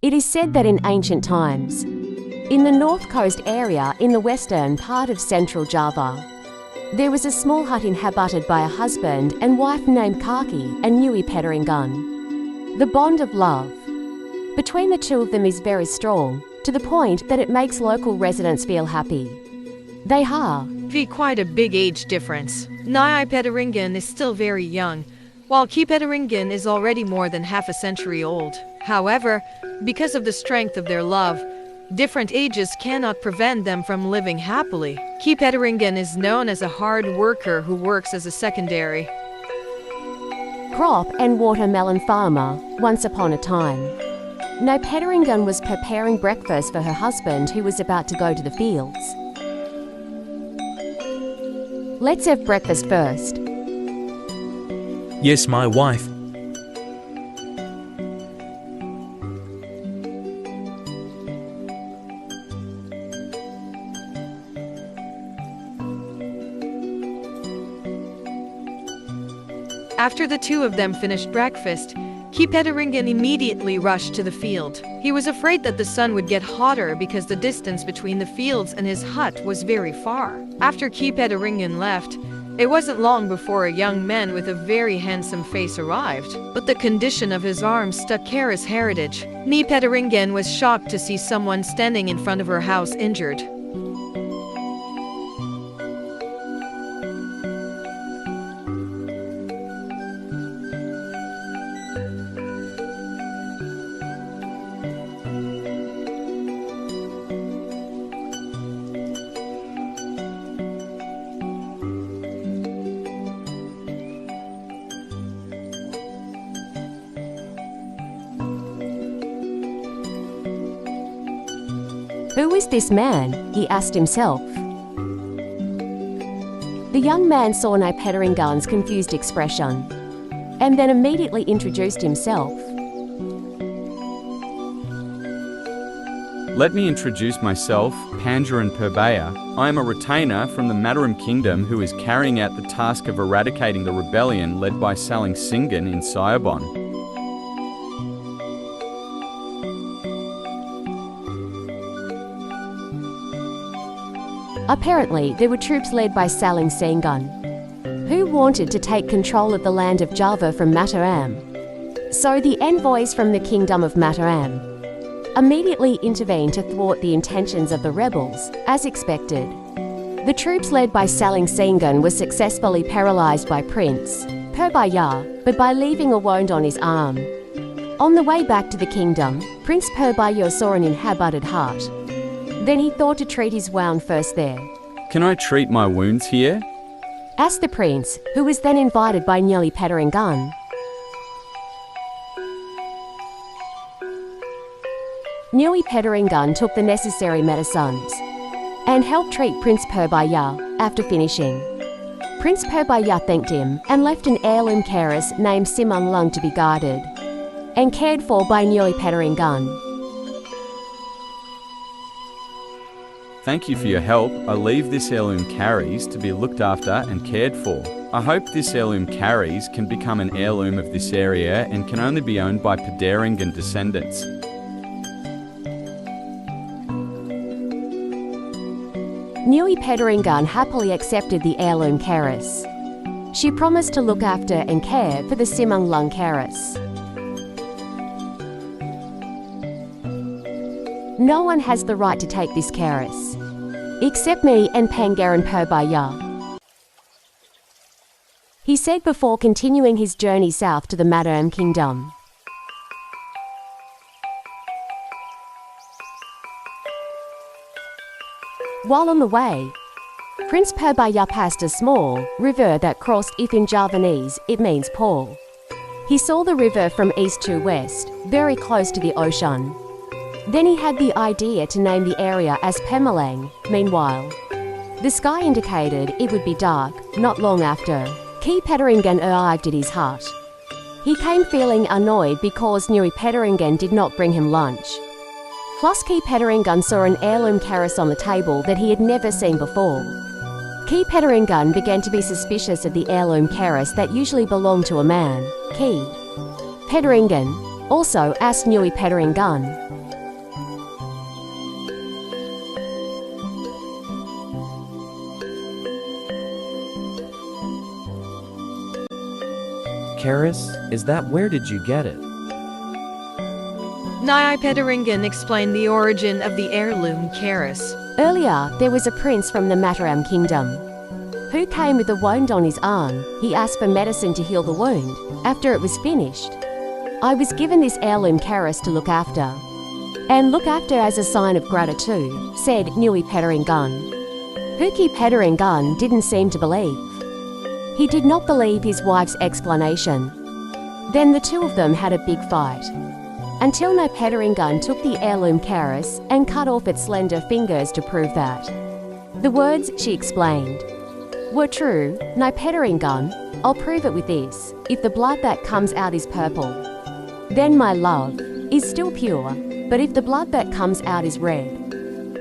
It is said that in ancient times, in the North Coast area in the western part of central Java, there was a small hut inhabited by a husband and wife named Kaki and Nui Petaringan. The bond of love between the two of them is very strong, to the point that it makes local residents feel happy. They have quite a big age difference. Nui Petaringan is still very young, while Ki Petaringan is already more than half a century old. However, because of the strength of their love, different ages cannot prevent them from living happily. Ki Petaringan is known as a hard worker who works as a secondary crop and watermelon farmer once upon a time. Nui Petaringan was preparing breakfast for her husband who was about to go to the fields. Let's have breakfast first. Yes, my wife. After the two of them finished breakfast, Ki Petaringan immediately rushed to the field. He was afraid that the sun would get hotter because the distance between the fields and his hut was very far. After Ki Petaringan left, it wasn't long before a young man with a very handsome face arrived, but the condition of his arms stuck Kara's heritage. Ni Petaringan was shocked to see someone standing in front of her house injured. Who is this man? He asked himself. The young man saw Nui Petaringan's confused expression and then immediately introduced himself. Let me introduce myself, Panjaran Purbaya. I am a retainer from the Mataram Kingdom who is carrying out the task of eradicating the rebellion led by Saling Singan in Sayabon. Apparently, there were troops led by Saling Singan, who wanted to take control of the land of Java from Mataram. So the envoys from the Kingdom of Mataram immediately intervened to thwart the intentions of the rebels, as expected. The troops led by Saling Singan were successfully paralyzed by Prince Purbaya, but by leaving a wound on his arm. On the way back to the kingdom, Prince Purbaya saw an inhabited hut. Then he thought to treat his wound first there. Can I treat my wounds here? Asked the prince, who was then invited by Nui Petaringan. Nui Petaringan took the necessary medicines and helped treat Prince Purbaya. After finishing, Prince Purbaya thanked him and left an heirloom keris named Simon Lung to be guarded and cared for by Nui Petaringan. Thank you for your help. I leave this heirloom carries to be looked after and cared for. I hope this heirloom carries can become an heirloom of this area and can only be owned by Petaringan descendants. Nui Petaringan happily accepted the heirloom keris. She promised to look after and care for the Simang Lung keris. No one has the right to take this keris, except me and Panjaran Purbaya, he said before continuing his journey south to the Mataram Kingdom. While on the way, Prince Purbaya passed a small river that crossed. If in Javanese, it means pool. He saw the river from east to west, very close to the ocean. Then he had the idea to name the area as Pemalang. Meanwhile, the sky indicated it would be dark. Not long after, Ki Petaringan arrived at his hut. He came feeling annoyed because Nui Petaringan did not bring him lunch. Plus, Ki Petaringan saw an heirloom keris on the table that he had never seen before. Ki Petaringan began to be suspicious of the heirloom keris that usually belonged to a man. Ki Petaringan also asked Nui Petaringan, Karis, is that where did you get it? Nyai Petaringan explained the origin of the heirloom Karis. Earlier, there was a prince from the Mataram kingdom who came with a wound on his arm. He asked for medicine to heal the wound. After it was finished, I was given this heirloom Karis to look after. And look after as a sign of gratitude, said Nyui Petaringan. Huki Petaringan didn't seem to believe. He did not believe his wife's explanation. Then the two of them had a big fight, until Nyai Petaringan took the heirloom Karis and cut off its slender fingers to prove that the words she explained were true. Nyai Petaringan, I'll prove it with this. If the blood that comes out is purple, then my love is still pure. But if the blood that comes out is red,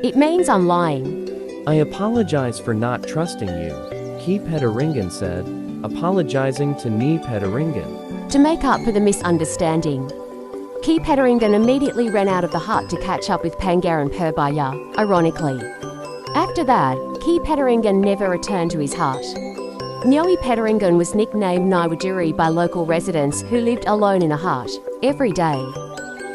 it means I'm lying. I apologize for not trusting you, Ki Petaringan said, apologizing to Ni Petaringan. To make up for the misunderstanding, Ki Petaringan immediately ran out of the hut to catch up with Pangaran Purbaya, ironically. After that, Ki Petaringan never returned to his hut. Nyoi Petaringan was nicknamed Nyai Widuri by local residents who lived alone in a hut. Every day,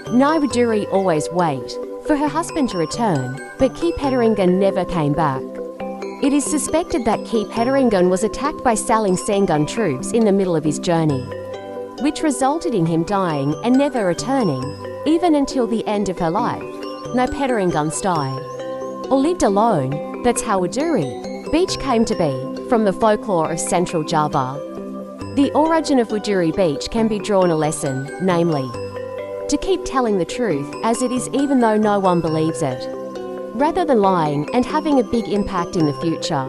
Nyai Widuri always wait for her husband to return, but Ki Petaringan never came back. It is suspected that Ki Petaringan was attacked by Saling Sengun troops in the middle of his journey, which resulted in him dying and never returning, even until the end of her life. Nyai Petaringan style, or lived alone. That's how Widuri Beach came to be, from the folklore of Central Java. The origin of Widuri Beach can be drawn a lesson, namely, to keep telling the truth as it is even though no one believes it, rather than lying and having a big impact in the future.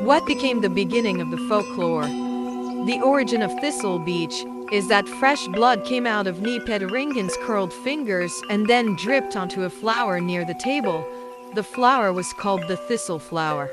What became the beginning of the folklore? The origin of Thistle Beach is that fresh blood came out of Ni Petaringan's curled fingers and then dripped onto a flower near the table. The flower was called the thistle flower.